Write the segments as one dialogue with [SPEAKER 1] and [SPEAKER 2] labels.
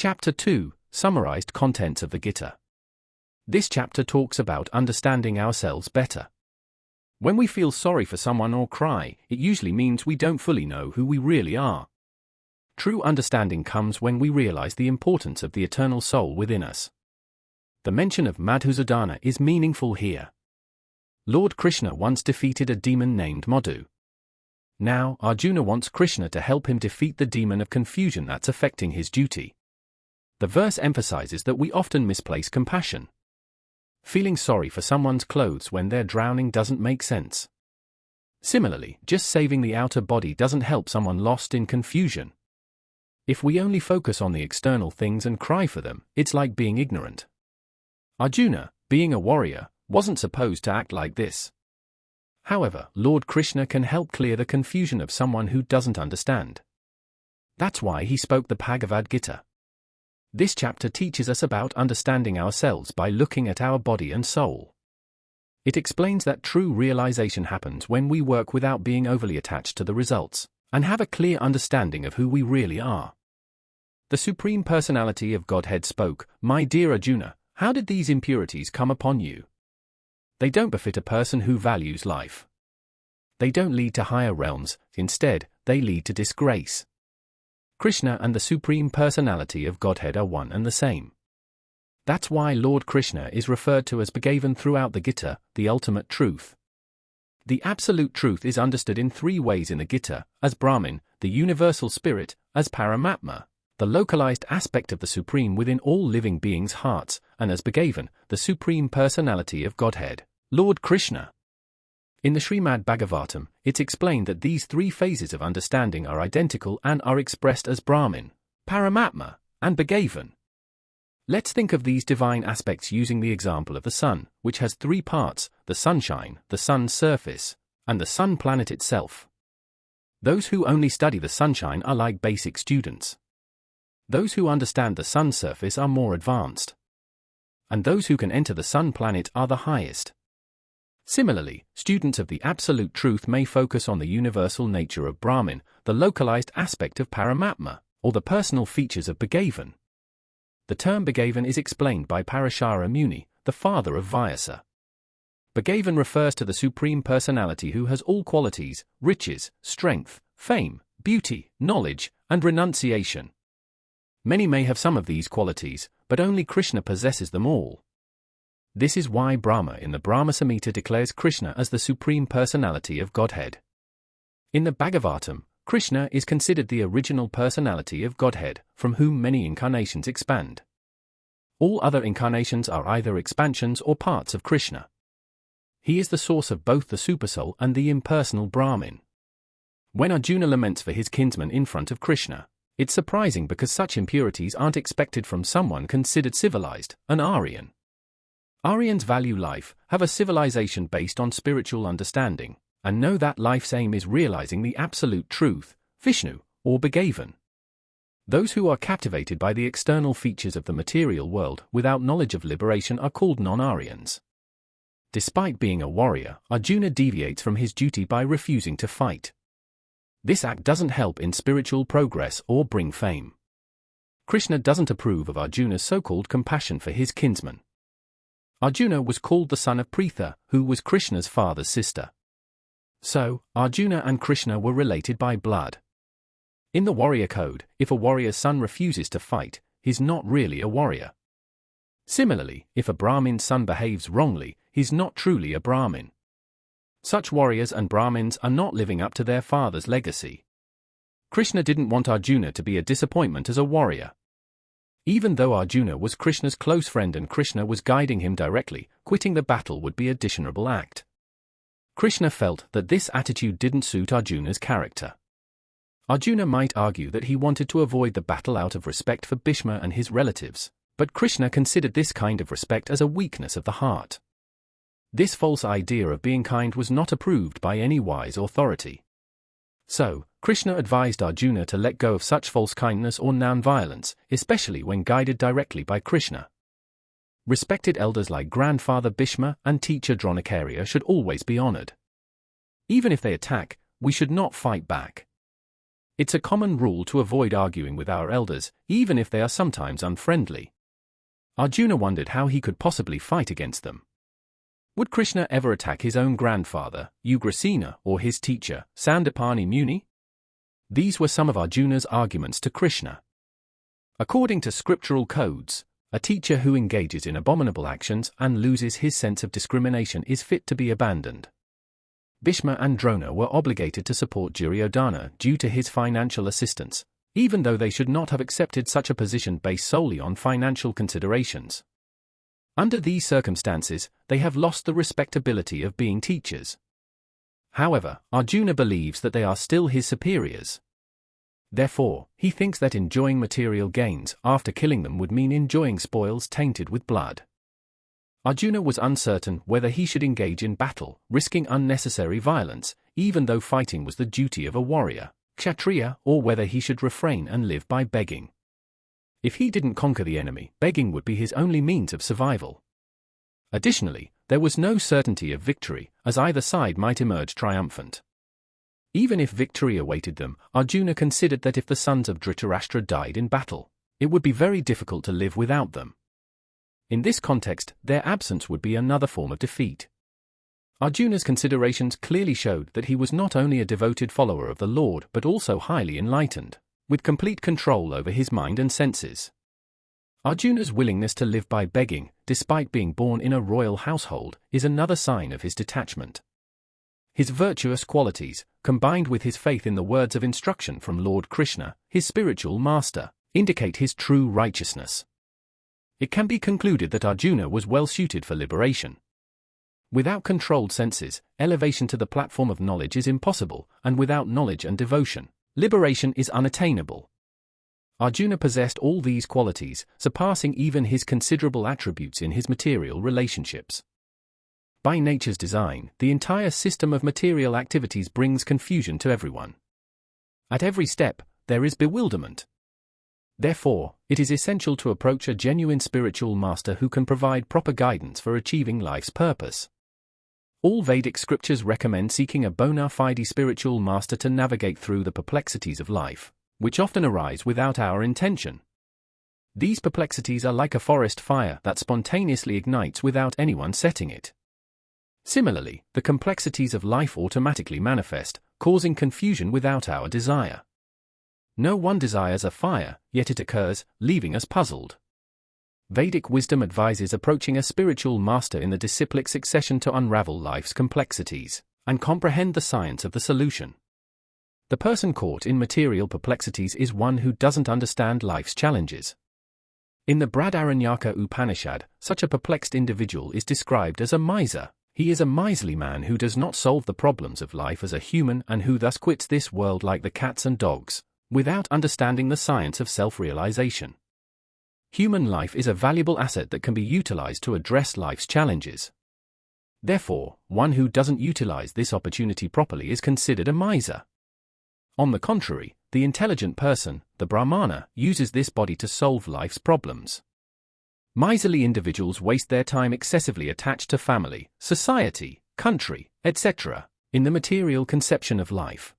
[SPEAKER 1] Chapter 2, Summarized Contents of the Gita. This chapter talks about understanding ourselves better. When we feel sorry for someone or cry, it usually means we don't fully know who we really are. True understanding comes when we realize the importance of the eternal soul within us. The mention of Madhusudana is meaningful here. Lord Krishna once defeated a demon named Madhu. Now, Arjuna wants Krishna to help him defeat the demon of confusion that's affecting his duty. The verse emphasizes that we often misplace compassion. Feeling sorry for someone's clothes when they're drowning doesn't make sense. Similarly, just saving the outer body doesn't help someone lost in confusion. If we only focus on the external things and cry for them, it's like being ignorant. Arjuna, being a warrior, wasn't supposed to act like this. However, Lord Krishna can help clear the confusion of someone who doesn't understand. That's why he spoke the Bhagavad Gita. This chapter teaches us about understanding ourselves by looking at our body and soul. It explains that true realization happens when we work without being overly attached to the results, and have a clear understanding of who we really are. The Supreme Personality of Godhead spoke, "My dear Arjuna, how did these impurities come upon you? They don't befit a person who values life. They don't lead to higher realms, instead, they lead to disgrace." Krishna and the Supreme Personality of Godhead are one and the same. That's why Lord Krishna is referred to as Bhagavan throughout the Gita, the ultimate truth. The absolute truth is understood in three ways in the Gita, as Brahman, the universal spirit, as Paramatma, the localized aspect of the Supreme within all living beings' hearts, and as Bhagavan, the Supreme Personality of Godhead, Lord Krishna. In the Srimad Bhagavatam, it's explained that these three phases of understanding are identical and are expressed as Brahman, Paramatma, and Bhagavan. Let's think of these divine aspects using the example of the sun, which has three parts: the sunshine, the sun's surface, and the sun planet itself. Those who only study the sunshine are like basic students. Those who understand the sun's surface are more advanced. And those who can enter the sun planet are the highest. Similarly, students of the Absolute Truth may focus on the universal nature of Brahman, the localized aspect of Paramatma, or the personal features of Bhagavan. The term Bhagavan is explained by Parashara Muni, the father of Vyasa. Bhagavan refers to the Supreme Personality who has all qualities: riches, strength, fame, beauty, knowledge, and renunciation. Many may have some of these qualities, but only Krishna possesses them all. This is why Brahma in the Brahma Samhita declares Krishna as the Supreme Personality of Godhead. In the Bhagavatam, Krishna is considered the original personality of Godhead, from whom many incarnations expand. All other incarnations are either expansions or parts of Krishna. He is the source of both the Supersoul and the impersonal Brahmin. When Arjuna laments for his kinsman in front of Krishna, it's surprising because such impurities aren't expected from someone considered civilized, an Aryan. Aryans value life, have a civilization based on spiritual understanding, and know that life's aim is realizing the absolute truth, Vishnu, or Bhagavan. Those who are captivated by the external features of the material world without knowledge of liberation are called non-Aryans. Despite being a warrior, Arjuna deviates from his duty by refusing to fight. This act doesn't help in spiritual progress or bring fame. Krishna doesn't approve of Arjuna's so-called compassion for his kinsman. Arjuna was called the son of Pritha, who was Krishna's father's sister. So, Arjuna and Krishna were related by blood. In the warrior code, if a warrior's son refuses to fight, he's not really a warrior. Similarly, if a Brahmin's son behaves wrongly, he's not truly a Brahmin. Such warriors and Brahmins are not living up to their father's legacy. Krishna didn't want Arjuna to be a disappointment as a warrior. Even though Arjuna was Krishna's close friend and Krishna was guiding him directly, quitting the battle would be a dishonorable act. Krishna felt that this attitude didn't suit Arjuna's character. Arjuna might argue that he wanted to avoid the battle out of respect for Bhishma and his relatives, but Krishna considered this kind of respect as a weakness of the heart. This false idea of being kind was not approved by any wise authority. So, Krishna advised Arjuna to let go of such false kindness or non-violence, especially when guided directly by Krishna. Respected elders like grandfather Bhishma and teacher Dronacarya should always be honored. Even if they attack, we should not fight back. It's a common rule to avoid arguing with our elders, even if they are sometimes unfriendly. Arjuna wondered how he could possibly fight against them. Would Krishna ever attack his own grandfather, Ugrasena, or his teacher, Sandipani Muni? These were some of Arjuna's arguments to Krishna. According to scriptural codes, a teacher who engages in abominable actions and loses his sense of discrimination is fit to be abandoned. Bhishma and Drona were obligated to support Duryodhana due to his financial assistance, even though they should not have accepted such a position based solely on financial considerations. Under these circumstances, they have lost the respectability of being teachers. However, Arjuna believes that they are still his superiors. Therefore, he thinks that enjoying material gains after killing them would mean enjoying spoils tainted with blood. Arjuna was uncertain whether he should engage in battle, risking unnecessary violence, even though fighting was the duty of a warrior, Kshatriya, or whether he should refrain and live by begging. If he didn't conquer the enemy, begging would be his only means of survival. Additionally, there was no certainty of victory, as either side might emerge triumphant. Even if victory awaited them, Arjuna considered that if the sons of Dhritarashtra died in battle, it would be very difficult to live without them. In this context, their absence would be another form of defeat. Arjuna's considerations clearly showed that he was not only a devoted follower of the Lord but also highly enlightened, with complete control over his mind and senses. Arjuna's willingness to live by begging, despite being born in a royal household, is another sign of his detachment. His virtuous qualities, combined with his faith in the words of instruction from Lord Krishna, his spiritual master, indicate his true righteousness. It can be concluded that Arjuna was well suited for liberation. Without controlled senses, elevation to the platform of knowledge is impossible, and without knowledge and devotion, liberation is unattainable. Arjuna possessed all these qualities, surpassing even his considerable attributes in his material relationships. By nature's design, the entire system of material activities brings confusion to everyone. At every step, there is bewilderment. Therefore, it is essential to approach a genuine spiritual master who can provide proper guidance for achieving life's purpose. All Vedic scriptures recommend seeking a bona fide spiritual master to navigate through the perplexities of life, which often arise without our intention. These perplexities are like a forest fire that spontaneously ignites without anyone setting it. Similarly, the complexities of life automatically manifest, causing confusion without our desire. No one desires a fire, yet it occurs, leaving us puzzled. Vedic wisdom advises approaching a spiritual master in the disciplic succession to unravel life's complexities and comprehend the science of the solution. The person caught in material perplexities is one who doesn't understand life's challenges. In the Brihadaranyaka Upanishad, such a perplexed individual is described as a miser. He is a miserly man who does not solve the problems of life as a human and who thus quits this world like the cats and dogs, without understanding the science of self-realization. Human life is a valuable asset that can be utilized to address life's challenges. Therefore, one who doesn't utilize this opportunity properly is considered a miser. On the contrary, the intelligent person, the Brahmana, uses this body to solve life's problems. Miserly individuals waste their time excessively attached to family, society, country, etc., in the material conception of life.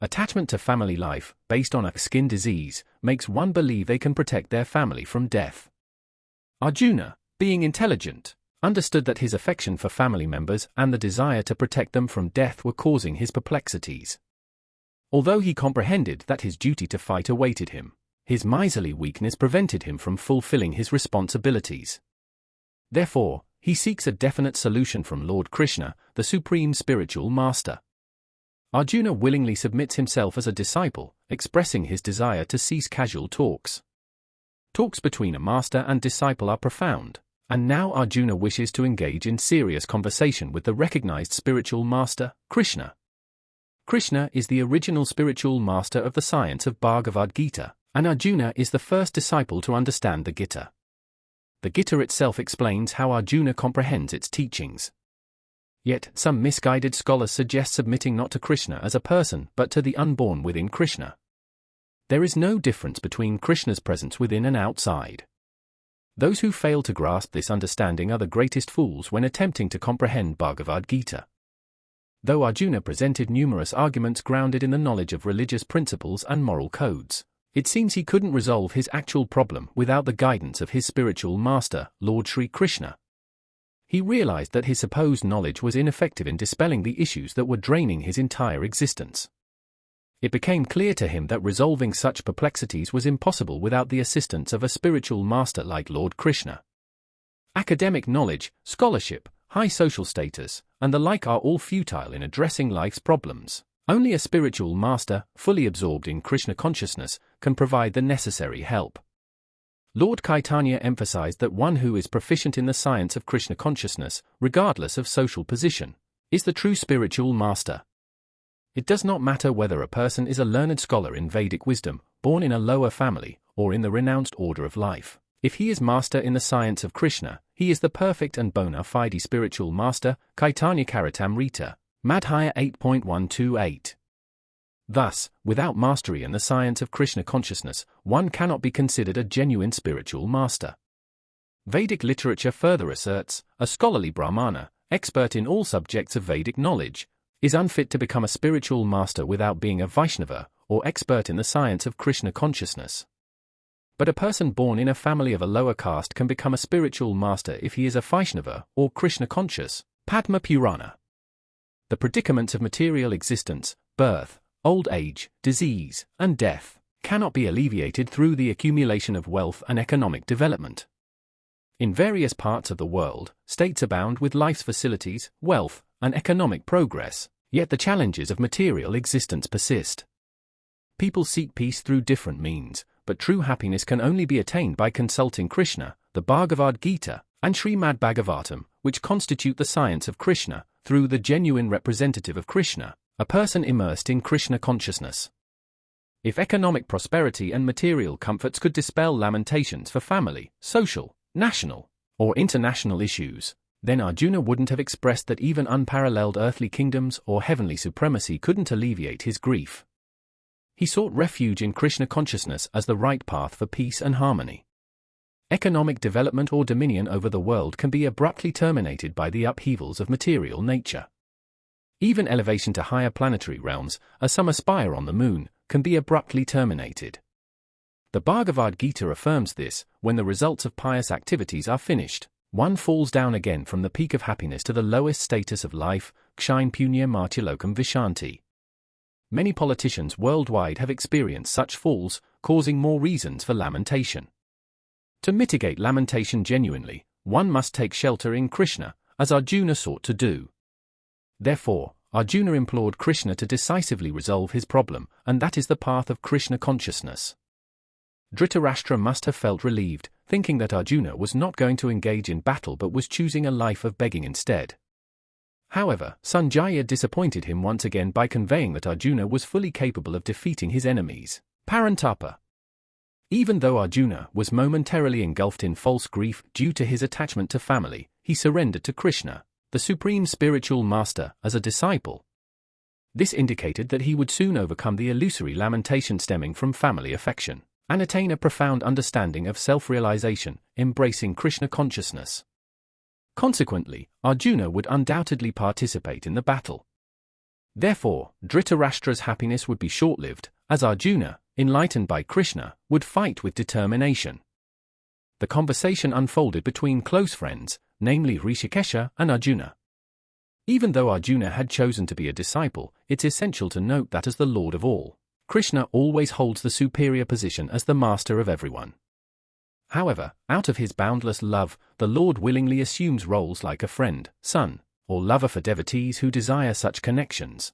[SPEAKER 1] Attachment to family life, based on a skin disease, makes one believe they can protect their family from death. Arjuna, being intelligent, understood that his affection for family members and the desire to protect them from death were causing his perplexities. Although he comprehended that his duty to fight awaited him, his miserly weakness prevented him from fulfilling his responsibilities. Therefore, he seeks a definite solution from Lord Krishna, the supreme spiritual master. Arjuna willingly submits himself as a disciple, expressing his desire to cease casual talks. Talks between a master and disciple are profound, and now Arjuna wishes to engage in serious conversation with the recognized spiritual master, Krishna. Krishna is the original spiritual master of the science of Bhagavad Gita, and Arjuna is the first disciple to understand the Gita. The Gita itself explains how Arjuna comprehends its teachings. Yet, some misguided scholars suggest submitting not to Krishna as a person but to the unborn within Krishna. There is no difference between Krishna's presence within and outside. Those who fail to grasp this understanding are the greatest fools when attempting to comprehend Bhagavad Gita. Though Arjuna presented numerous arguments grounded in the knowledge of religious principles and moral codes, it seems he couldn't resolve his actual problem without the guidance of his spiritual master, Lord Sri Krishna. He realized that his supposed knowledge was ineffective in dispelling the issues that were draining his entire existence. It became clear to him that resolving such perplexities was impossible without the assistance of a spiritual master like Lord Krishna. Academic knowledge, scholarship, high social status, and the like are all futile in addressing life's problems. Only a spiritual master, fully absorbed in Krishna consciousness, can provide the necessary help. Lord Caitanya emphasized that one who is proficient in the science of Krishna consciousness, regardless of social position, is the true spiritual master. It does not matter whether a person is a learned scholar in Vedic wisdom, born in a lower family, or in the renounced order of life. If he is master in the science of Krishna, he is the perfect and bona fide spiritual master, Caitanya Charitamrita, Madhya 8.128. Thus, without mastery in the science of Krishna consciousness, one cannot be considered a genuine spiritual master. Vedic literature further asserts, a scholarly Brahmana, expert in all subjects of Vedic knowledge, is unfit to become a spiritual master without being a Vaishnava, or expert in the science of Krishna consciousness. But a person born in a family of a lower caste can become a spiritual master if he is a Vaishnava, or Krishna conscious. Padma Purana. The predicaments of material existence, birth, old age, disease, and death, cannot be alleviated through the accumulation of wealth and economic development. In various parts of the world, states abound with life's facilities, wealth, and economic progress, yet the challenges of material existence persist. People seek peace through different means, but true happiness can only be attained by consulting Krishna, the Bhagavad Gita, and Srimad Bhagavatam, which constitute the science of Krishna, through the genuine representative of Krishna, a person immersed in Krishna consciousness. If economic prosperity and material comforts could dispel lamentations for family, social, national, or international issues, then Arjuna wouldn't have expressed that even unparalleled earthly kingdoms or heavenly supremacy couldn't alleviate his grief. He sought refuge in Krishna consciousness as the right path for peace and harmony. Economic development or dominion over the world can be abruptly terminated by the upheavals of material nature. Even elevation to higher planetary realms, as some aspire on the moon, can be abruptly terminated. The Bhagavad Gita affirms this: when the results of pious activities are finished, one falls down again from the peak of happiness to the lowest status of life, Kshin Punya Martyalokam Vishanti. Many politicians worldwide have experienced such falls, causing more reasons for lamentation. To mitigate lamentation genuinely, one must take shelter in Krishna, as Arjuna sought to do. Therefore, Arjuna implored Krishna to decisively resolve his problem, and that is the path of Krishna consciousness. Dhritarashtra must have felt relieved, thinking that Arjuna was not going to engage in battle but was choosing a life of begging instead. However, Sanjaya disappointed him once again by conveying that Arjuna was fully capable of defeating his enemies. Parantapa. Even though Arjuna was momentarily engulfed in false grief due to his attachment to family, he surrendered to Krishna, the supreme spiritual master, as a disciple. This indicated that he would soon overcome the illusory lamentation stemming from family affection, and attain a profound understanding of self-realization, embracing Krishna consciousness. Consequently, Arjuna would undoubtedly participate in the battle. Therefore, Dhritarashtra's happiness would be short-lived, as Arjuna, enlightened by Krishna, would fight with determination. The conversation unfolded between close friends, namely Rishikesha and Arjuna. Even though Arjuna had chosen to be a disciple, it's essential to note that as the Lord of all, Krishna always holds the superior position as the master of everyone. However, out of his boundless love, the Lord willingly assumes roles like a friend, son, or lover for devotees who desire such connections.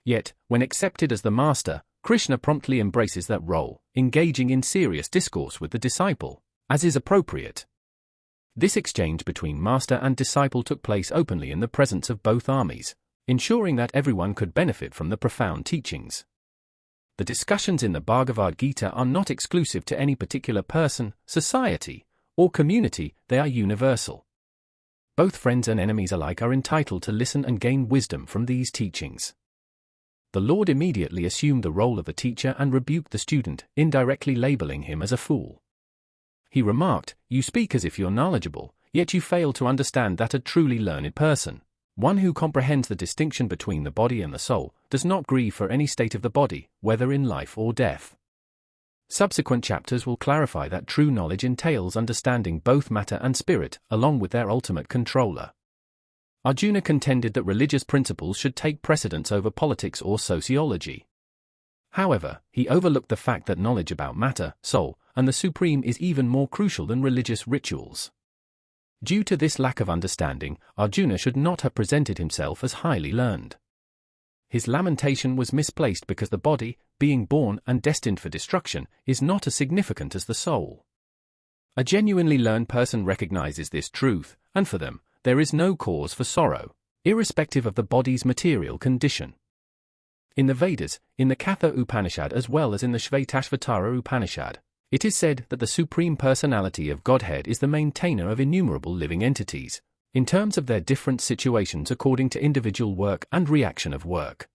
[SPEAKER 1] Yet, when accepted as the master, Krishna promptly embraces that role, engaging in serious discourse with the disciple, as is appropriate. This exchange between master and disciple took place openly in the presence of both armies, ensuring that everyone could benefit from the profound teachings. The discussions in the Bhagavad Gita are not exclusive to any particular person, society, or community, they are universal. Both friends and enemies alike are entitled to listen and gain wisdom from these teachings. The Lord immediately assumed the role of a teacher and rebuked the student, indirectly labeling him as a fool. He remarked, "You speak as if you're knowledgeable, yet you fail to understand that a truly learned person One who comprehends the distinction between the body and the soul does not grieve for any state of the body, whether in life or death. Subsequent chapters will clarify that true knowledge entails understanding both matter and spirit, along with their ultimate controller. Arjuna contended that religious principles should take precedence over politics or sociology. However, he overlooked the fact that knowledge about matter, soul, and the supreme is even more crucial than religious rituals. Due to this lack of understanding, Arjuna should not have presented himself as highly learned. His lamentation was misplaced because the body, being born and destined for destruction, is not as significant as the soul. A genuinely learned person recognizes this truth, and for them, there is no cause for sorrow, irrespective of the body's material condition. In the Vedas, in the Katha Upanishad as well as in the Shvetashvatara Upanishad, it is said that the Supreme Personality of Godhead is the maintainer of innumerable living entities, in terms of their different situations according to individual work and reaction of work.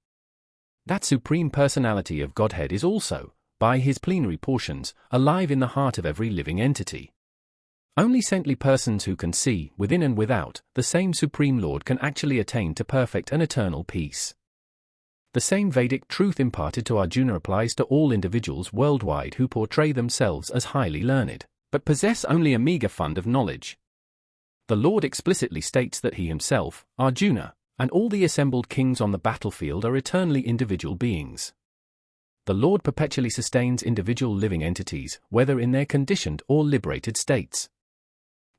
[SPEAKER 1] That Supreme Personality of Godhead is also, by his plenary portions, alive in the heart of every living entity. Only saintly persons who can see, within and without, the same Supreme Lord can actually attain to perfect and eternal peace. The same Vedic truth imparted to Arjuna applies to all individuals worldwide who portray themselves as highly learned, but possess only a meager fund of knowledge. The Lord explicitly states that he himself, Arjuna, and all the assembled kings on the battlefield are eternally individual beings. The Lord perpetually sustains individual living entities, whether in their conditioned or liberated states.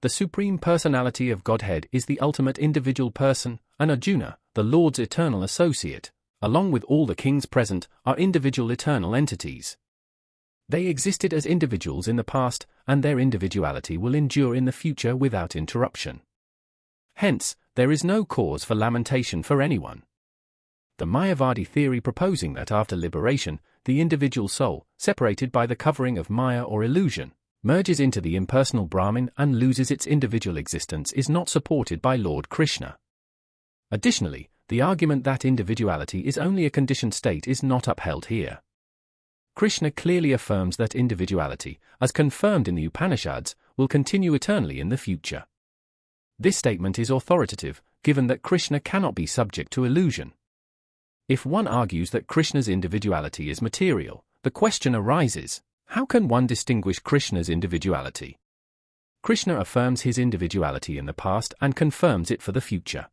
[SPEAKER 1] The Supreme Personality of Godhead is the ultimate individual person, and Arjuna, the Lord's eternal associate, along with all the kings present, are individual eternal entities. They existed as individuals in the past, and their individuality will endure in the future without interruption. Hence, there is no cause for lamentation for anyone. The Mayavadi theory proposing that after liberation, the individual soul, separated by the covering of Maya or illusion, merges into the impersonal Brahman and loses its individual existence is not supported by Lord Krishna. Additionally, the argument that individuality is only a conditioned state is not upheld here. Krishna clearly affirms that individuality, as confirmed in the Upanishads, will continue eternally in the future. This statement is authoritative, given that Krishna cannot be subject to illusion. If one argues that Krishna's individuality is material, the question arises, how can one distinguish Krishna's individuality? Krishna affirms his individuality in the past and confirms it for the future.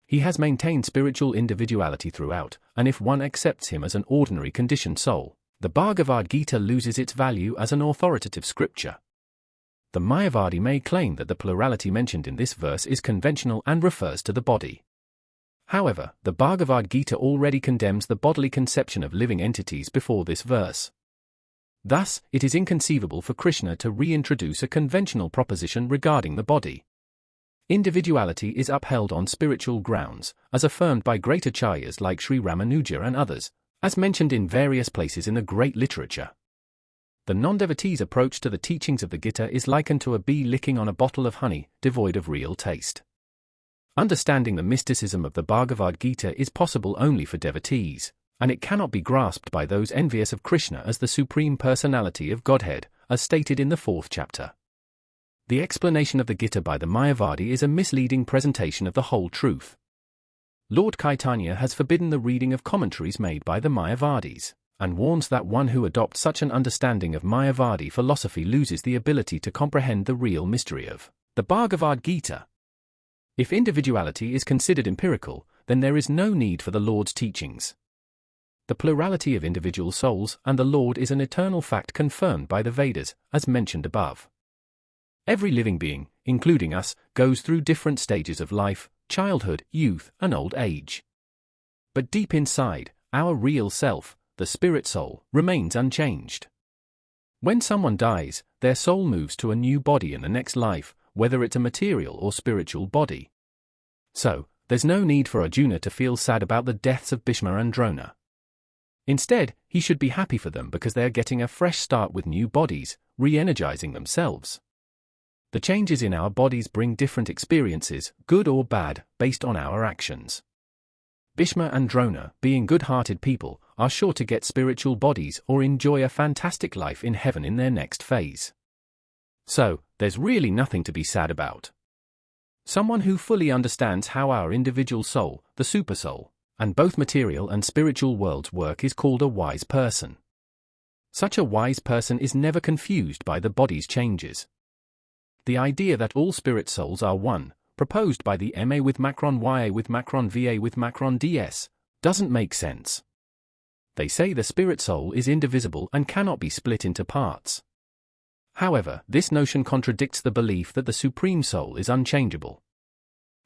[SPEAKER 1] He has maintained spiritual individuality throughout, and if one accepts him as an ordinary conditioned soul, the Bhagavad Gita loses its value as an authoritative scripture. The Mayavadi may claim that the plurality mentioned in this verse is conventional and refers to the body. However, the Bhagavad Gita already condemns the bodily conception of living entities before this verse. Thus, it is inconceivable for Krishna to reintroduce a conventional proposition regarding the body. Individuality is upheld on spiritual grounds, as affirmed by great acharyas like Sri Ramanuja and others, as mentioned in various places in the great literature. The non-devotee's approach to the teachings of the Gita is likened to a bee licking on a bottle of honey, devoid of real taste. Understanding the mysticism of the Bhagavad Gita is possible only for devotees, and it cannot be grasped by those envious of Krishna as the Supreme Personality of Godhead, as stated in the 4th chapter. The explanation of the Gita by the Mayavadi is a misleading presentation of the whole truth. Lord Caitanya has forbidden the reading of commentaries made by the Mayavadis, and warns that one who adopts such an understanding of Mayavadi philosophy loses the ability to comprehend the real mystery of the Bhagavad Gita. If individuality is considered empirical, then there is no need for the Lord's teachings. The plurality of individual souls and the Lord is an eternal fact confirmed by the Vedas, as mentioned above. Every living being, including us, goes through different stages of life, childhood, youth, and old age. But deep inside, our real self, the spirit soul, remains unchanged. When someone dies, their soul moves to a new body in the next life, whether it's a material or spiritual body. So, there's no need for Arjuna to feel sad about the deaths of Bhishma and Drona. Instead, he should be happy for them because they are getting a fresh start with new bodies, re-energizing themselves. The changes in our bodies bring different experiences, good or bad, based on our actions. Bhishma and Drona, being good-hearted people, are sure to get spiritual bodies or enjoy a fantastic life in heaven in their next phase. So, there's really nothing to be sad about. Someone who fully understands how our individual soul, the supersoul, and both material and spiritual worlds work is called a wise person. Such a wise person is never confused by the body's changes. The idea that all spirit souls are one, proposed by the MA with Macron YA with Macron VA with Macron DS, doesn't make sense. They say the spirit soul is indivisible and cannot be split into parts. However, this notion contradicts the belief that the Supreme Soul is unchangeable.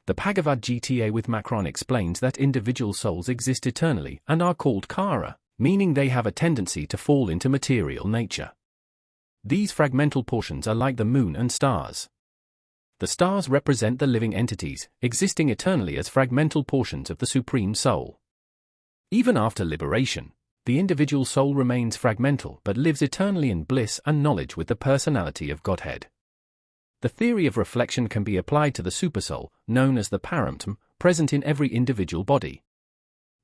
[SPEAKER 1] The Bhagavad Gita with Macron explains that individual souls exist eternally and are called kara, meaning they have a tendency to fall into material nature. These fragmental portions are like the moon and stars. The stars represent the living entities, existing eternally as fragmental portions of the Supreme Soul. Even after liberation, the individual soul remains fragmental but lives eternally in bliss and knowledge with the personality of Godhead. The theory of reflection can be applied to the supersoul, known as the Paramatma, present in every individual body.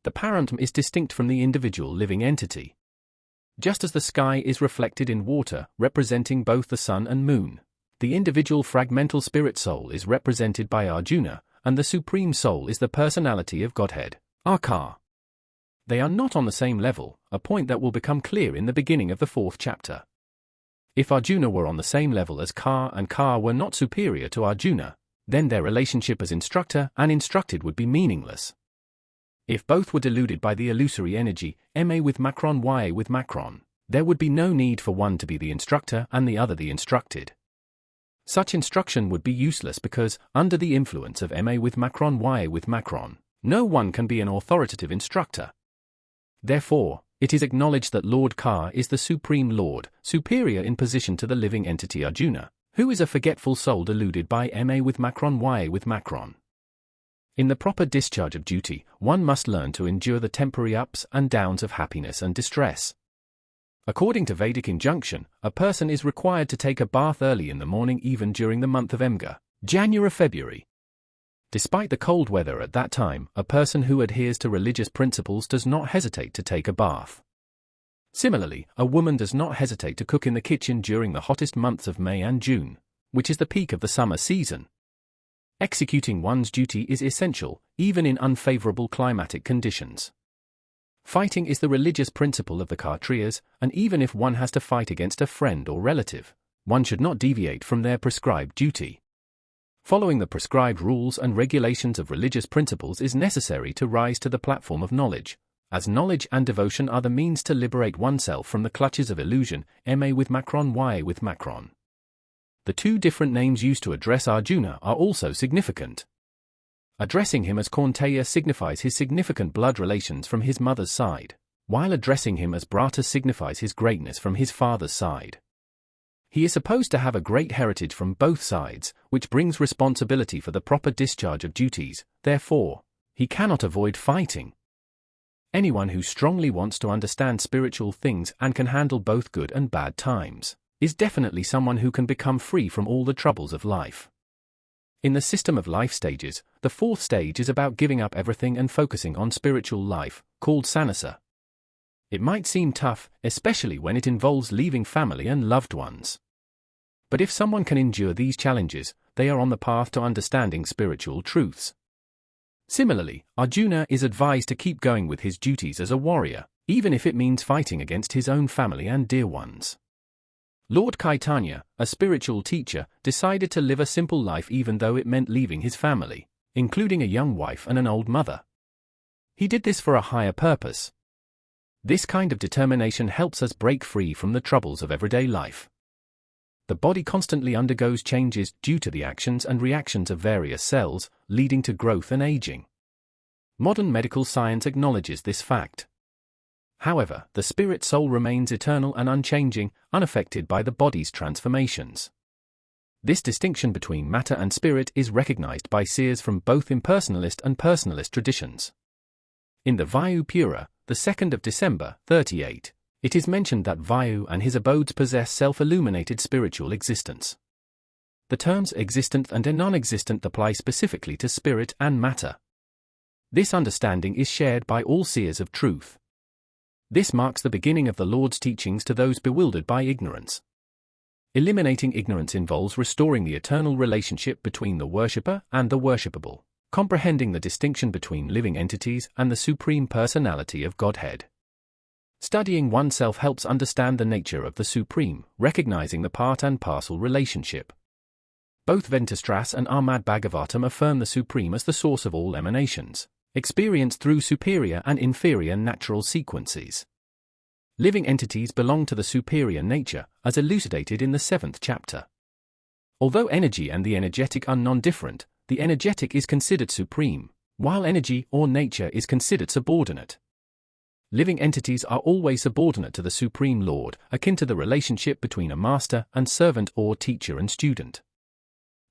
[SPEAKER 1] The Paramatma is distinct from the individual living entity. Just as the sky is reflected in water, representing both the sun and moon, the individual fragmental spirit soul is represented by Arjuna, and the Supreme Soul is the personality of Godhead, Akar. They are not on the same level, a point that will become clear in the beginning of the 4th chapter. If Arjuna were on the same level as Kar and Kar were not superior to Arjuna, then their relationship as instructor and instructed would be meaningless. If both were deluded by the illusory energy, MA with Macron YA with Macron, there would be no need for one to be the instructor and the other the instructed. Such instruction would be useless because, under the influence of MA with Macron YA with Macron, no one can be an authoritative instructor. Therefore, it is acknowledged that Lord Kar is the Supreme Lord, superior in position to the living entity Arjuna, who is a forgetful soul deluded by MA with Macron YA with Macron. In the proper discharge of duty, one must learn to endure the temporary ups and downs of happiness and distress. According to Vedic injunction, a person is required to take a bath early in the morning even during the month of Emga, January-February. Despite the cold weather at that time, a person who adheres to religious principles does not hesitate to take a bath. Similarly, a woman does not hesitate to cook in the kitchen during the hottest months of May and June, which is the peak of the summer season. Executing one's duty is essential, even in unfavorable climatic conditions. Fighting is the religious principle of the Kshatriyas, and even if one has to fight against a friend or relative, one should not deviate from their prescribed duty. Following the prescribed rules and regulations of religious principles is necessary to rise to the platform of knowledge, as knowledge and devotion are the means to liberate oneself from the clutches of illusion, MA with Macron YA with Macron. The two different names used to address Arjuna are also significant. Addressing him as Kaunteya signifies his significant blood relations from his mother's side, while addressing him as Bhrata signifies his greatness from his father's side. He is supposed to have a great heritage from both sides, which brings responsibility for the proper discharge of duties, therefore, he cannot avoid fighting. Anyone who strongly wants to understand spiritual things and can handle both good and bad times, is definitely someone who can become free from all the troubles of life. In the system of life stages, the 4th stage is about giving up everything and focusing on spiritual life, called sannyasa. It might seem tough, especially when it involves leaving family and loved ones. But if someone can endure these challenges, they are on the path to understanding spiritual truths. Similarly, Arjuna is advised to keep going with his duties as a warrior, even if it means fighting against his own family and dear ones. Lord Chaitanya, a spiritual teacher, decided to live a simple life even though it meant leaving his family, including a young wife and an old mother. He did this for a higher purpose. This kind of determination helps us break free from the troubles of everyday life. The body constantly undergoes changes due to the actions and reactions of various cells, leading to growth and aging. Modern medical science acknowledges this fact. However, the spirit soul remains eternal and unchanging, unaffected by the body's transformations. This distinction between matter and spirit is recognized by seers from both impersonalist and personalist traditions. In the Vayu Pura, the 2nd of December, 38, it is mentioned that Vayu and his abodes possess self-illuminated spiritual existence. The terms existent and non-existent apply specifically to spirit and matter. This understanding is shared by all seers of truth. This marks the beginning of the Lord's teachings to those bewildered by ignorance. Eliminating ignorance involves restoring the eternal relationship between the worshipper and the worshipable, comprehending the distinction between living entities and the Supreme Personality of Godhead. Studying oneself helps understand the nature of the Supreme, recognizing the part and parcel relationship. Both Ventustrass and Ahmad Bhagavatam affirm the Supreme as the source of all emanations, experienced through superior and inferior natural sequences. Living entities belong to the superior nature, as elucidated in the 7th chapter. Although energy and the energetic are non-different, the energetic is considered supreme, while energy or nature is considered subordinate. Living entities are always subordinate to the Supreme Lord, akin to the relationship between a master and servant or teacher and student.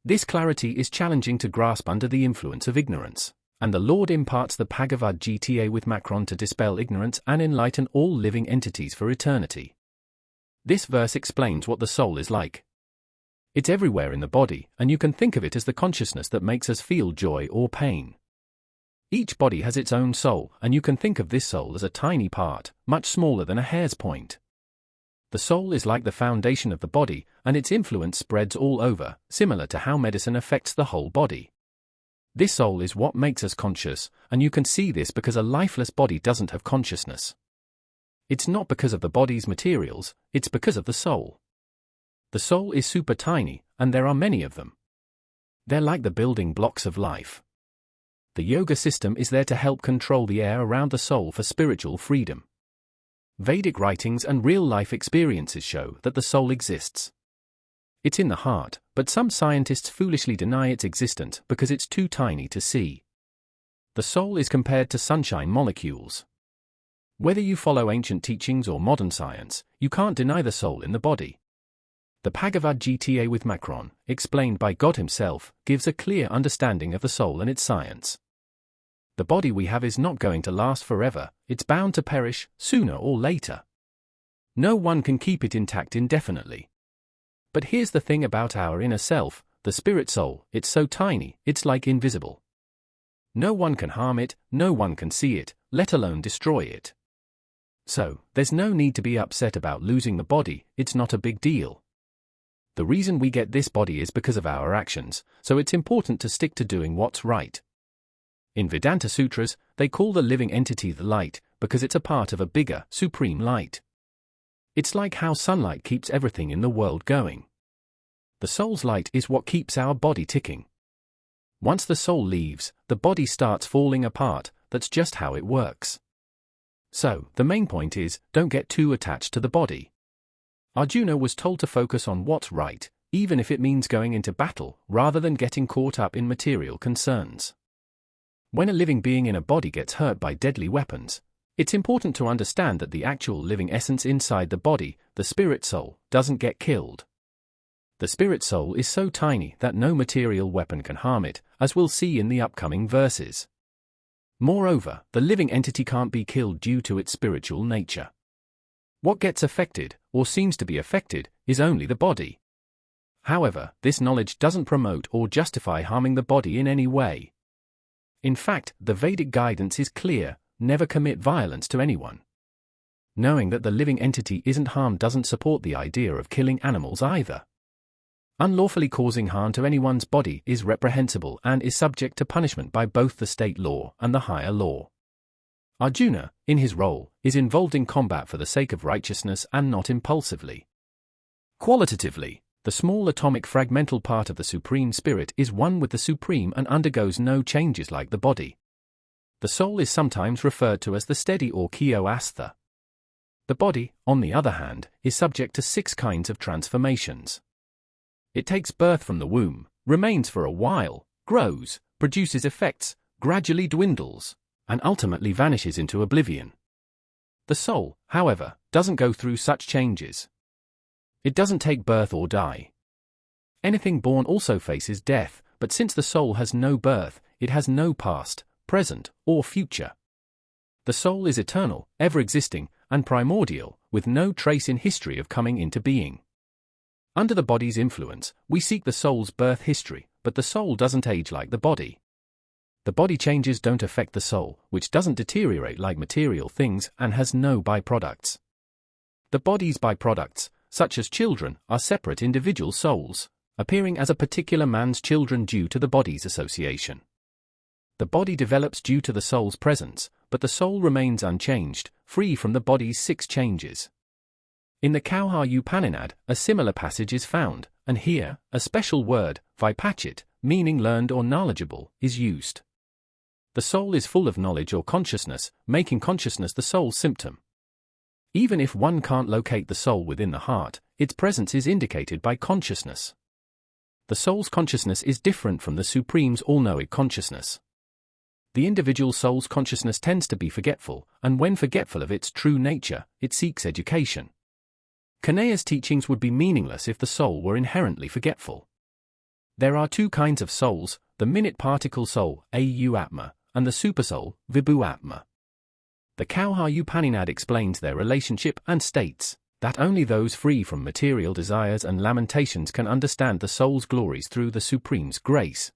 [SPEAKER 1] This clarity is challenging to grasp under the influence of ignorance, and the Lord imparts the Bhagavad Gita with Macron to dispel ignorance and enlighten all living entities for eternity. This verse explains what the soul is like. It's everywhere in the body, and you can think of it as the consciousness that makes us feel joy or pain. Each body has its own soul, and you can think of this soul as a tiny part, much smaller than a hair's point. The soul is like the foundation of the body, and its influence spreads all over, similar to how medicine affects the whole body. This soul is what makes us conscious, and you can see this because a lifeless body doesn't have consciousness. It's not because of the body's materials, it's because of the soul. The soul is super tiny, and there are many of them. They're like the building blocks of life. The yoga system is there to help control the air around the soul for spiritual freedom. Vedic writings and real-life experiences show that the soul exists. It's in the heart, but some scientists foolishly deny its existence because it's too tiny to see. The soul is compared to sunshine molecules. Whether you follow ancient teachings or modern science, you can't deny the soul in the body. The Bhagavad Gita with Macron, explained by God Himself, gives a clear understanding of the soul and its science. The body we have is not going to last forever, it's bound to perish, sooner or later. No one can keep it intact indefinitely. But here's the thing about our inner self, the spirit soul, it's so tiny, it's like invisible. No one can harm it, no one can see it, let alone destroy it. So, there's no need to be upset about losing the body, it's not a big deal. The reason we get this body is because of our actions, so it's important to stick to doing what's right. In Vedanta Sutras, they call the living entity the light, because it's a part of a bigger, supreme light. It's like how sunlight keeps everything in the world going. The soul's light is what keeps our body ticking. Once the soul leaves, the body starts falling apart, that's just how it works. So, the main point is, don't get too attached to the body. Arjuna was told to focus on what's right, even if it means going into battle, rather than getting caught up in material concerns. When a living being in a body gets hurt by deadly weapons, it's important to understand that the actual living essence inside the body, the spirit soul, doesn't get killed. The spirit soul is so tiny that no material weapon can harm it, as we'll see in the upcoming verses. Moreover, the living entity can't be killed due to its spiritual nature. What gets affected, or seems to be affected, is only the body. However, this knowledge doesn't promote or justify harming the body in any way. In fact, the Vedic guidance is clear: never commit violence to anyone. Knowing that the living entity isn't harmed doesn't support the idea of killing animals either. Unlawfully causing harm to anyone's body is reprehensible and is subject to punishment by both the state law and the higher law. Arjuna, in his role, is involved in combat for the sake of righteousness and not impulsively. Qualitatively, the small atomic fragmental part of the Supreme Spirit is one with the Supreme and undergoes no changes like the body. The soul is sometimes referred to as the steady or kyo-astha. The body, on the other hand, is subject to 6 kinds of transformations. It takes birth from the womb, remains for a while, grows, produces effects, gradually dwindles, and ultimately vanishes into oblivion. The soul, however, doesn't go through such changes. It doesn't take birth or die. Anything born also faces death, but since the soul has no birth, it has no past, present, or future. The soul is eternal, ever-existing, and primordial, with no trace in history of coming into being. Under the body's influence, we seek the soul's birth history, but the soul doesn't age like the body. The body changes don't affect the soul, which doesn't deteriorate like material things and has no byproducts. The body's byproducts, such as children, are separate individual souls, appearing as a particular man's children due to the body's association. The body develops due to the soul's presence, but the soul remains unchanged, free from the body's 6 changes. In the Kauha Upanishad, a similar passage is found, and here, a special word, vipachit, meaning learned or knowledgeable, is used. The soul is full of knowledge or consciousness, making consciousness the soul's symptom. Even if one can't locate the soul within the heart, its presence is indicated by consciousness. The soul's consciousness is different from the Supreme's all-knowing consciousness. The individual soul's consciousness tends to be forgetful, and when forgetful of its true nature, it seeks education. Kaneya's teachings would be meaningless if the soul were inherently forgetful. There are 2 kinds of souls, the minute particle soul, Atma, and the supersoul, Vibhu Atma. The Kauha Upanishad explains their relationship and states that only those free from material desires and lamentations can understand the soul's glories through the Supreme's grace.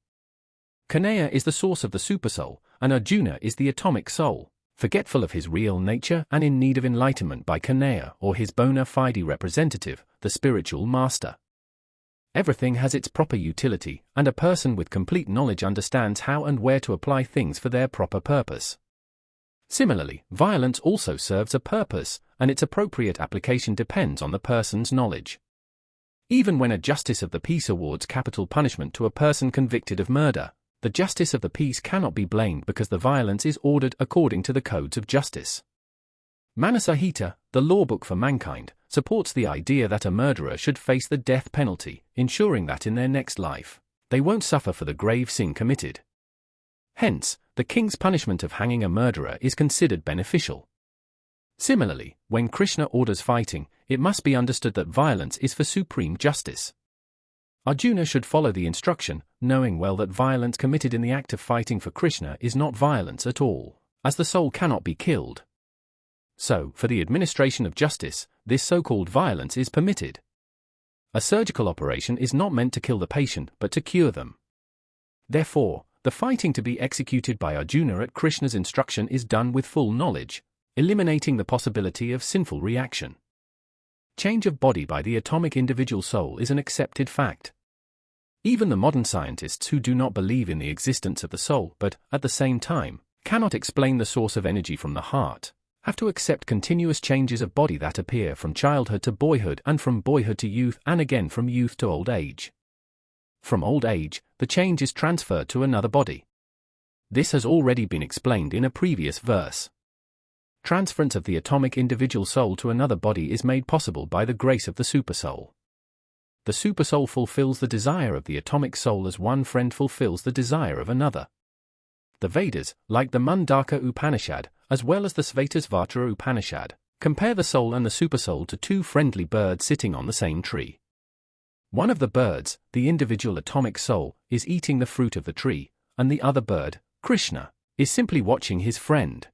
[SPEAKER 1] Kaneya is the source of the supersoul, and Arjuna is the atomic soul, forgetful of his real nature and in need of enlightenment by Kaneya or his bona fide representative, the spiritual master. Everything has its proper utility, and a person with complete knowledge understands how and where to apply things for their proper purpose. Similarly, violence also serves a purpose, and its appropriate application depends on the person's knowledge. Even when a justice of the peace awards capital punishment to a person convicted of murder, the justice of the peace cannot be blamed because the violence is ordered according to the codes of justice. Manasahita, the law book for mankind, supports the idea that a murderer should face the death penalty, ensuring that in their next life, they won't suffer for the grave sin committed. Hence, the king's punishment of hanging a murderer is considered beneficial. Similarly, when Krishna orders fighting, it must be understood that violence is for supreme justice. Arjuna should follow the instruction, knowing well that violence committed in the act of fighting for Krishna is not violence at all, as the soul cannot be killed. So, for the administration of justice, this so-called violence is permitted. A surgical operation is not meant to kill the patient but to cure them. Therefore, the fighting to be executed by Arjuna at Krishna's instruction is done with full knowledge, eliminating the possibility of sinful reaction. Change of body by the atomic individual soul is an accepted fact. Even the modern scientists who do not believe in the existence of the soul but, at the same time, cannot explain the source of energy from the heart, have to accept continuous changes of body that appear from childhood to boyhood and from boyhood to youth and again from youth to old age. From old age, the change is transferred to another body. This has already been explained in a previous verse. Transference of the atomic individual soul to another body is made possible by the grace of the supersoul. The supersoul fulfills the desire of the atomic soul as one friend fulfills the desire of another. The Vedas, like the Mundaka Upanishad, as well as the Svetasvatara Upanishad, compare the soul and the supersoul to 2 friendly birds sitting on the same tree. One of the birds, the individual atomic soul, is eating the fruit of the tree, and the other bird, Krishna, is simply watching his friend.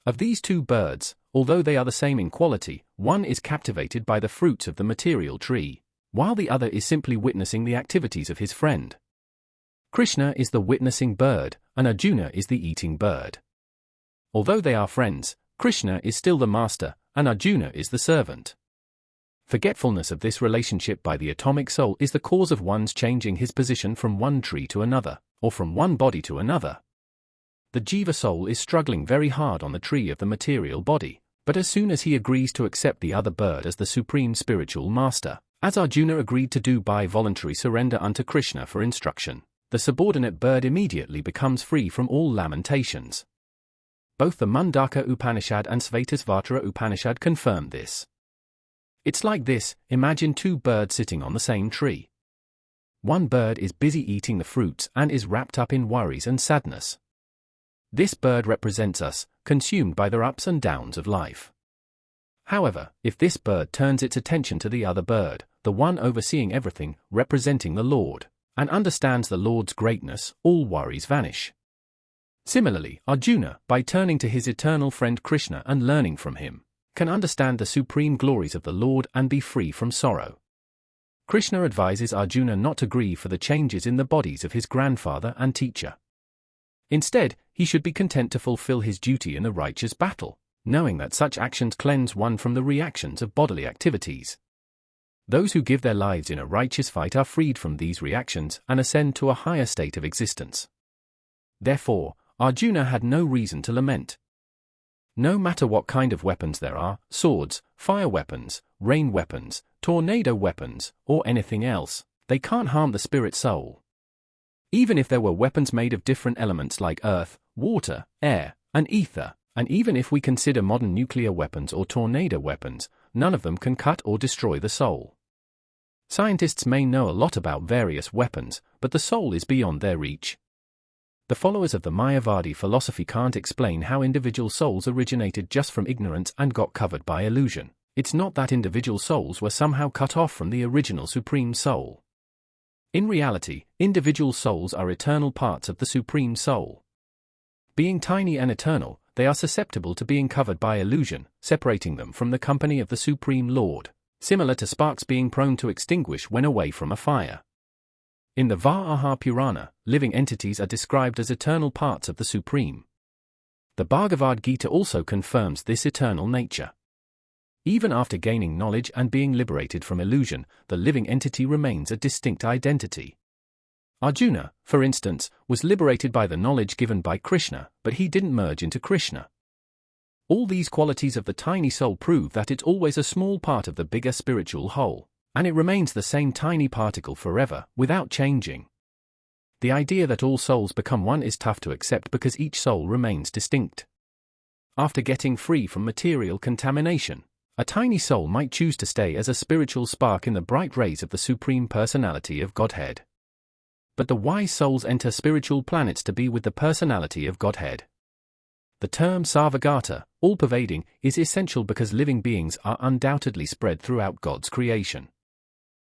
[SPEAKER 1] Of these 2 birds, although they are the same in quality, one is captivated by the fruits of the material tree, while the other is simply witnessing the activities of his friend. Krishna is the witnessing bird, and Arjuna is the eating bird. Although they are friends, Krishna is still the master, and Arjuna is the servant. Forgetfulness of this relationship by the atomic soul is the cause of one's changing his position from one tree to another, or from one body to another. The jiva soul is struggling very hard on the tree of the material body, but as soon as he agrees to accept the other bird as the supreme spiritual master, as Arjuna agreed to do by voluntary surrender unto Krishna for instruction, the subordinate bird immediately becomes free from all lamentations. Both the Mundaka Upanishad and Svetasvatara Upanishad confirm this. It's like this: imagine 2 birds sitting on the same tree. One bird is busy eating the fruits and is wrapped up in worries and sadness. This bird represents us, consumed by the ups and downs of life. However, if this bird turns its attention to the other bird, the one overseeing everything, representing the Lord, and understands the Lord's greatness, all worries vanish. Similarly, Arjuna, by turning to his eternal friend Krishna and learning from him, can understand the supreme glories of the Lord and be free from sorrow. Krishna advises Arjuna not to grieve for the changes in the bodies of his grandfather and teacher. Instead, he should be content to fulfill his duty in the righteous battle, knowing that such actions cleanse one from the reactions of bodily activities. Those who give their lives in a righteous fight are freed from these reactions and ascend to a higher state of existence. Therefore, Arjuna had no reason to lament. No matter what kind of weapons there are, swords, fire weapons, rain weapons, tornado weapons, or anything else, they can't harm the spirit soul. Even if there were weapons made of different elements like earth, water, air, and ether, and even if we consider modern nuclear weapons or tornado weapons, none of them can cut or destroy the soul. Scientists may know a lot about various weapons, but the soul is beyond their reach. The followers of the Mayavadi philosophy can't explain how individual souls originated just from ignorance and got covered by illusion. It's not that individual souls were somehow cut off from the original Supreme Soul. In reality, individual souls are eternal parts of the Supreme Soul. Being tiny and eternal, they are susceptible to being covered by illusion, separating them from the company of the Supreme Lord, similar to sparks being prone to extinguish when away from a fire. In the Varaha Purana, living entities are described as eternal parts of the Supreme. The Bhagavad Gita also confirms this eternal nature. Even after gaining knowledge and being liberated from illusion, the living entity remains a distinct identity. Arjuna, for instance, was liberated by the knowledge given by Krishna, but he didn't merge into Krishna. All these qualities of the tiny soul prove that it's always a small part of the bigger spiritual whole, and it remains the same tiny particle forever, without changing. The idea that all souls become one is tough to accept because each soul remains distinct. After getting free from material contamination, a tiny soul might choose to stay as a spiritual spark in the bright rays of the Supreme Personality of Godhead. But the wise souls enter spiritual planets to be with the Personality of Godhead. The term Sarvagata, all-pervading, is essential because living beings are undoubtedly spread throughout God's creation.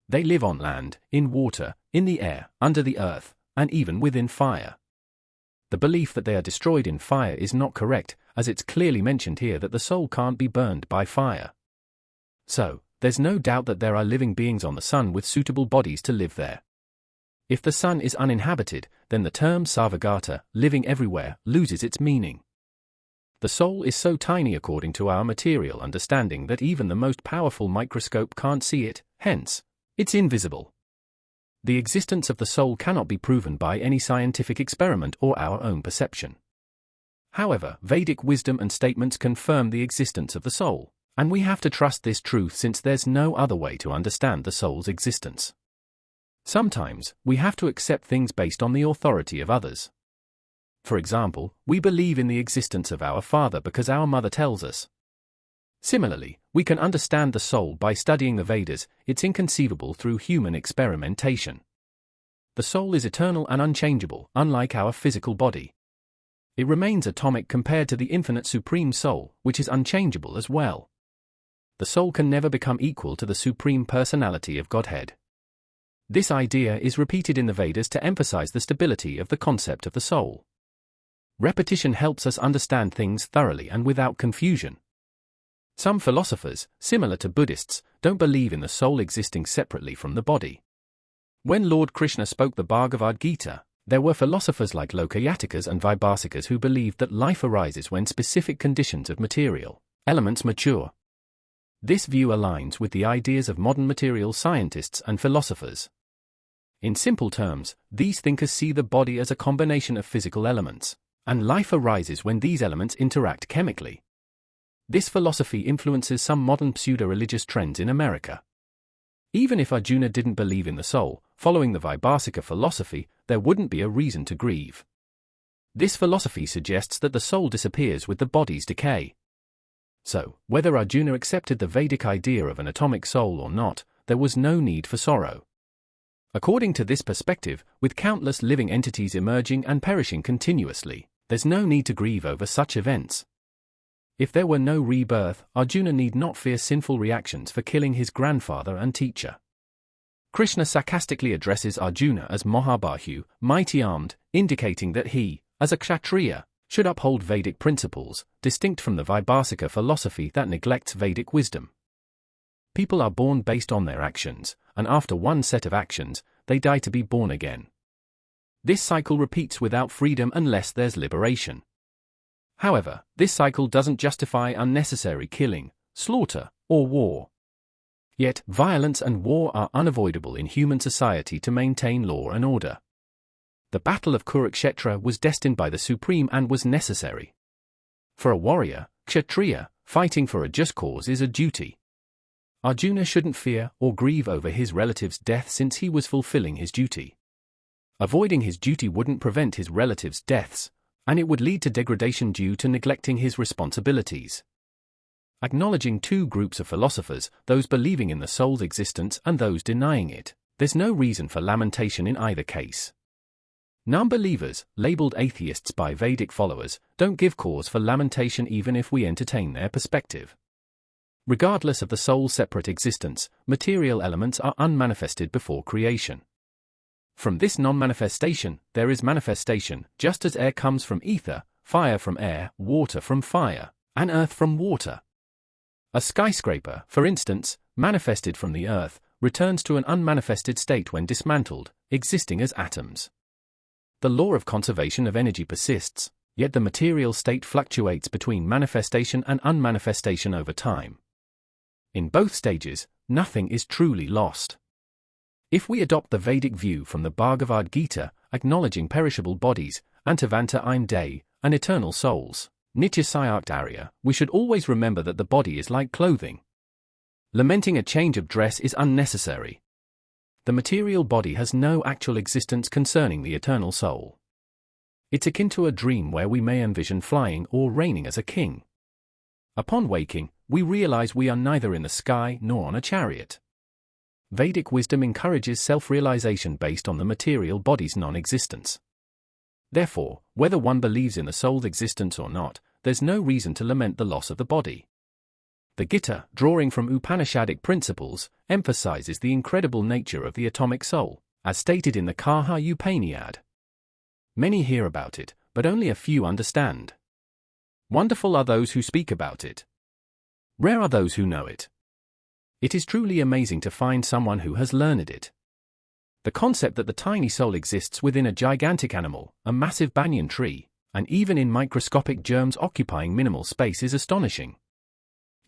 [SPEAKER 1] They live on land, in water, in the air, under the earth, and even within fire. The belief that they are destroyed in fire is not correct, as it's clearly mentioned here that the soul can't be burned by fire. So, there's no doubt that there are living beings on the sun with suitable bodies to live there. If the sun is uninhabited, then the term Sarvagata, living everywhere, loses its meaning. The soul is so tiny according to our material understanding that even the most powerful microscope can't see it, hence, it's invisible. The existence of the soul cannot be proven by any scientific experiment or our own perception. However, Vedic wisdom and statements confirm the existence of the soul, and we have to trust this truth since there's no other way to understand the soul's existence. Sometimes, we have to accept things based on the authority of others. For example, we believe in the existence of our father because our mother tells us. Similarly, we can understand the soul by studying the Vedas. It's inconceivable through human experimentation. The soul is eternal and unchangeable, unlike our physical body. It remains atomic compared to the infinite Supreme Soul, which is unchangeable as well. The soul can never become equal to the Supreme Personality of Godhead. This idea is repeated in the Vedas to emphasize the stability of the concept of the soul. Repetition helps us understand things thoroughly and without confusion. Some philosophers, similar to Buddhists, don't believe in the soul existing separately from the body. When Lord Krishna spoke the Bhagavad Gita, there were philosophers like Lokayatikas and Vaibhasikas who believed that life arises when specific conditions of material elements mature. This view aligns with the ideas of modern material scientists and philosophers. In simple terms, these thinkers see the body as a combination of physical elements, and life arises when these elements interact chemically. This philosophy influences some modern pseudo-religious trends in America. Even if Arjuna didn't believe in the soul, following the Vaibhasika philosophy, there wouldn't be a reason to grieve. This philosophy suggests that the soul disappears with the body's decay. So, whether Arjuna accepted the Vedic idea of an atomic soul or not, there was no need for sorrow. According to this perspective, with countless living entities emerging and perishing continuously, there's no need to grieve over such events. If there were no rebirth, Arjuna need not fear sinful reactions for killing his grandfather and teacher. Krishna sarcastically addresses Arjuna as Mahabahyu, mighty-armed, indicating that he, as a Kshatriya, should uphold Vedic principles, distinct from the Vaibhasika philosophy that neglects Vedic wisdom. People are born based on their actions, and after one set of actions, they die to be born again. This cycle repeats without freedom unless there's liberation. However, this cycle doesn't justify unnecessary killing, slaughter, or war. Yet, violence and war are unavoidable in human society to maintain law and order. The battle of Kurukshetra was destined by the Supreme and was necessary. For a warrior, Kshatriya, fighting for a just cause is a duty. Arjuna shouldn't fear or grieve over his relative's death since he was fulfilling his duty. Avoiding his duty wouldn't prevent his relative's deaths, and it would lead to degradation due to neglecting his responsibilities. Acknowledging two groups of philosophers, those believing in the soul's existence and those denying it, there's no reason for lamentation in either case. Non-believers, labeled atheists by Vedic followers, don't give cause for lamentation even if we entertain their perspective. Regardless of the soul's separate existence, material elements are unmanifested before creation. From this non-manifestation, there is manifestation, just as air comes from ether, fire from air, water from fire, and earth from water. A skyscraper, for instance, manifested from the earth, returns to an unmanifested state when dismantled, existing as atoms. The law of conservation of energy persists, yet the material state fluctuates between manifestation and unmanifestation over time. In both stages, nothing is truly lost. If we adopt the Vedic view from the Bhagavad Gita, acknowledging perishable bodies, Antavanta ein day, and eternal souls, Nitya Sayaktarya, we should always remember that the body is like clothing. Lamenting a change of dress is unnecessary. The material body has no actual existence concerning the eternal soul. It's akin to a dream where we may envision flying or reigning as a king. Upon waking, we realize we are neither in the sky nor on a chariot. Vedic wisdom encourages self-realization based on the material body's non-existence. Therefore, whether one believes in the soul's existence or not, there's no reason to lament the loss of the body. The Gita, drawing from Upanishadic principles, emphasizes the incredible nature of the atomic soul, as stated in the Kaha Upanishad. Many hear about it, but only a few understand. Wonderful are those who speak about it. Rare are those who know it. It is truly amazing to find someone who has learned it. The concept that the tiny soul exists within a gigantic animal, a massive banyan tree, and even in microscopic germs occupying minimal space is astonishing.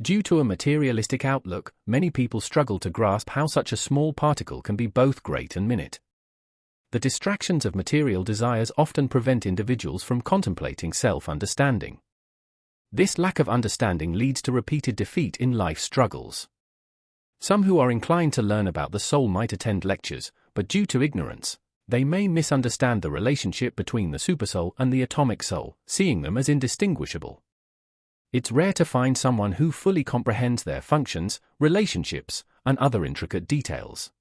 [SPEAKER 1] Due to a materialistic outlook, many people struggle to grasp how such a small particle can be both great and minute. The distractions of material desires often prevent individuals from contemplating self-understanding. This lack of understanding leads to repeated defeat in life's struggles. Some who are inclined to learn about the soul might attend lectures, but due to ignorance, they may misunderstand the relationship between the supersoul and the atomic soul, seeing them as indistinguishable. It's rare to find someone who fully comprehends their functions, relationships, and other intricate details.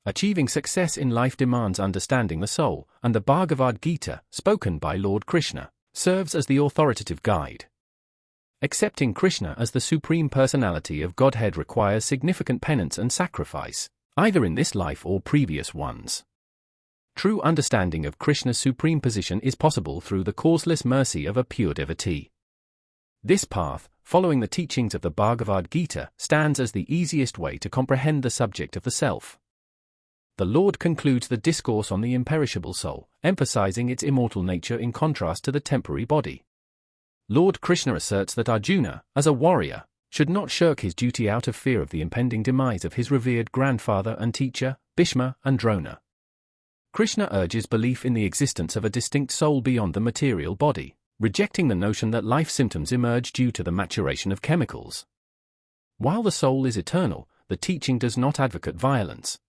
[SPEAKER 1] Achieving success in life demands understanding the soul, and the Bhagavad Gita, spoken by Lord Krishna, serves as the authoritative guide. Accepting Krishna as the Supreme Personality of Godhead requires significant penance and sacrifice, either in this life or previous ones. True understanding of Krishna's supreme position is possible through the causeless mercy of a pure devotee. This path, following the teachings of the Bhagavad Gita, stands as the easiest way to comprehend the subject of the self. The Lord concludes the discourse on the imperishable soul, emphasizing its immortal nature in contrast to the temporary body. Lord Krishna asserts that Arjuna, as a warrior, should not shirk his duty out of fear of the impending demise of his revered grandfather and teacher, Bhishma and Drona. Krishna urges belief in the existence of a distinct soul beyond the material body, rejecting the notion that life symptoms emerge due to the maturation of chemicals. While the soul is eternal, the teaching does not advocate violence.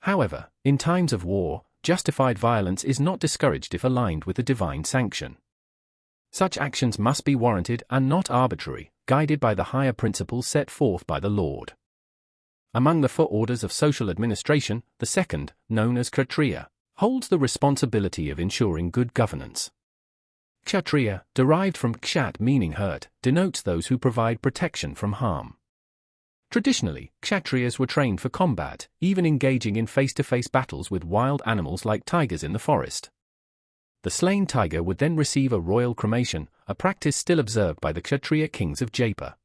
[SPEAKER 1] However, in times of war, justified violence is not discouraged if aligned with the divine sanction. Such actions must be warranted and not arbitrary, guided by the higher principles set forth by the Lord. Among the four orders of social administration, the second, known as Kshatriya, holds the responsibility of ensuring good governance. Kshatriya, derived from kshat meaning hurt, denotes those who provide protection from harm. Traditionally, Kshatriyas were trained for combat, even engaging in face-to-face battles with wild animals like tigers in the forest. The slain tiger would then receive a royal cremation, a practice still observed by the Kshatriya kings of Jaipur.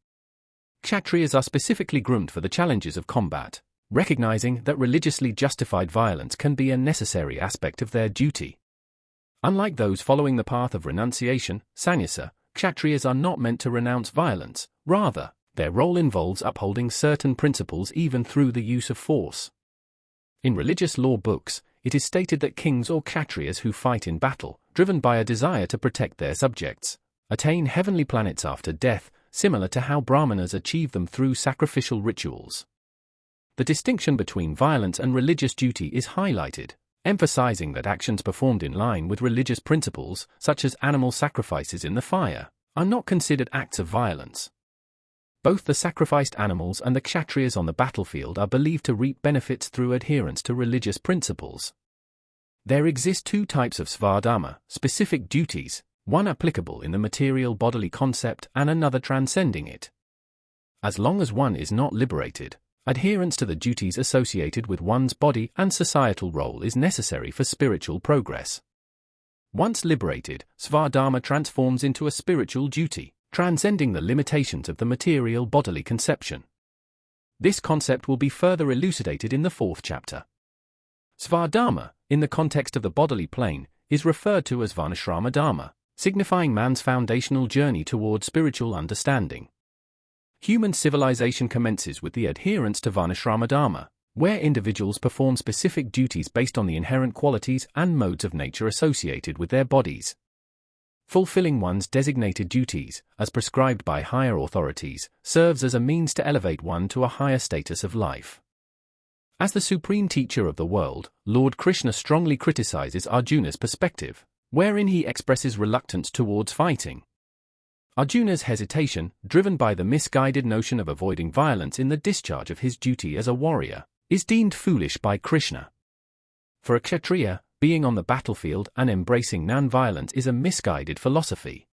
[SPEAKER 1] Kshatriyas are specifically groomed for the challenges of combat, recognizing that religiously justified violence can be a necessary aspect of their duty. Unlike those following the path of renunciation, sannyasa, Kshatriyas are not meant to renounce violence, rather, Their role involves upholding certain principles even through the use of force. In religious law books, it is stated that kings or kshatriyas who fight in battle, driven by a desire to protect their subjects, attain heavenly planets after death, similar to how brahmanas achieve them through sacrificial rituals. The distinction between violence and religious duty is highlighted, emphasizing that actions performed in line with religious principles, such as animal sacrifices in the fire, are not considered acts of violence. Both the sacrificed animals and the kshatriyas on the battlefield are believed to reap benefits through adherence to religious principles. There exist two types of svadharma, specific duties, one applicable in the material bodily concept and another transcending it. As long as one is not liberated, adherence to the duties associated with one's body and societal role is necessary for spiritual progress. Once liberated, svadharma transforms into a spiritual duty, transcending the limitations of the material bodily conception. This concept will be further elucidated in the 4th chapter. Svadharma, in the context of the bodily plane, is referred to as varnashrama dharma, signifying man's foundational journey toward spiritual understanding. Human civilization commences with the adherence to varnashrama dharma, where individuals perform specific duties based on the inherent qualities and modes of nature associated with their bodies. Fulfilling one's designated duties, as prescribed by higher authorities, serves as a means to elevate one to a higher status of life. As the supreme teacher of the world, Lord Krishna strongly criticizes Arjuna's perspective, wherein he expresses reluctance towards fighting. Arjuna's hesitation, driven by the misguided notion of avoiding violence in the discharge of his duty as a warrior, is deemed foolish by Krishna. For a kshatriya, being on the battlefield and embracing non-violence is a misguided philosophy.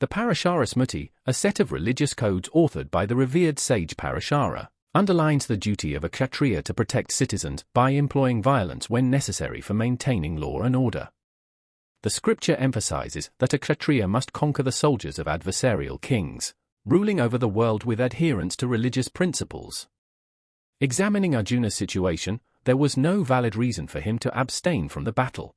[SPEAKER 1] The Parashara Smriti, a set of religious codes authored by the revered sage Parashara, underlines the duty of a kshatriya to protect citizens by employing violence when necessary for maintaining law and order. The scripture emphasizes that a kshatriya must conquer the soldiers of adversarial kings, ruling over the world with adherence to religious principles. Examining Arjuna's situation, there was no valid reason for him to abstain from the battle.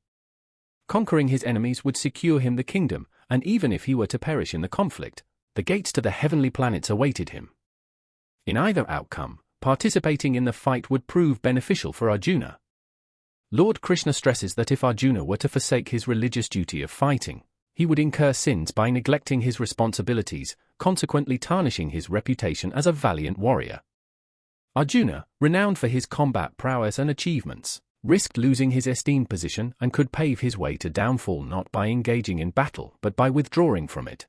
[SPEAKER 1] Conquering his enemies would secure him the kingdom, and even if he were to perish in the conflict, the gates to the heavenly planets awaited him. In either outcome, participating in the fight would prove beneficial for Arjuna. Lord Krishna stresses that if Arjuna were to forsake his religious duty of fighting, he would incur sins by neglecting his responsibilities, consequently tarnishing his reputation as a valiant warrior. Arjuna, renowned for his combat prowess and achievements, risked losing his esteemed position and could pave his way to downfall not by engaging in battle but by withdrawing from it.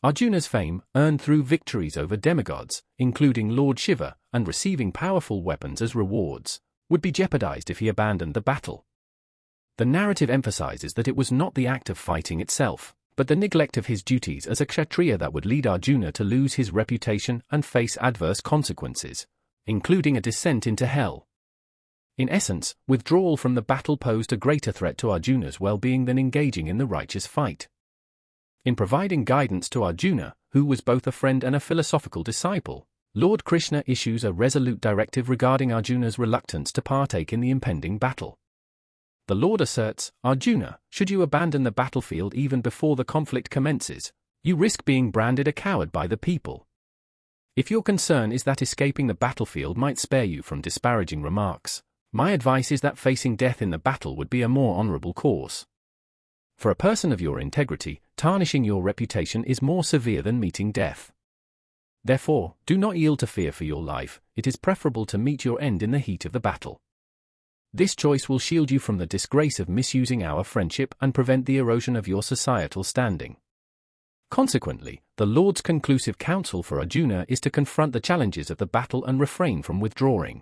[SPEAKER 1] Arjuna's fame, earned through victories over demigods, including Lord Shiva, and receiving powerful weapons as rewards, would be jeopardized if he abandoned the battle. The narrative emphasizes that it was not the act of fighting itself, but the neglect of his duties as a kshatriya that would lead Arjuna to lose his reputation and face adverse consequences, including a descent into hell. In essence, withdrawal from the battle posed a greater threat to Arjuna's well-being than engaging in the righteous fight. In providing guidance to Arjuna, who was both a friend and a philosophical disciple, Lord Krishna issues a resolute directive regarding Arjuna's reluctance to partake in the impending battle. The Lord asserts, "Arjuna, should you abandon the battlefield even before the conflict commences, you risk being branded a coward by the people. If your concern is that escaping the battlefield might spare you from disparaging remarks, my advice is that facing death in the battle would be a more honorable course. For a person of your integrity, tarnishing your reputation is more severe than meeting death. Therefore, do not yield to fear for your life, it is preferable to meet your end in the heat of the battle. This choice will shield you from the disgrace of misusing our friendship and prevent the erosion of your societal standing." Consequently, the Lord's conclusive counsel for Arjuna is to confront the challenges of the battle and refrain from withdrawing.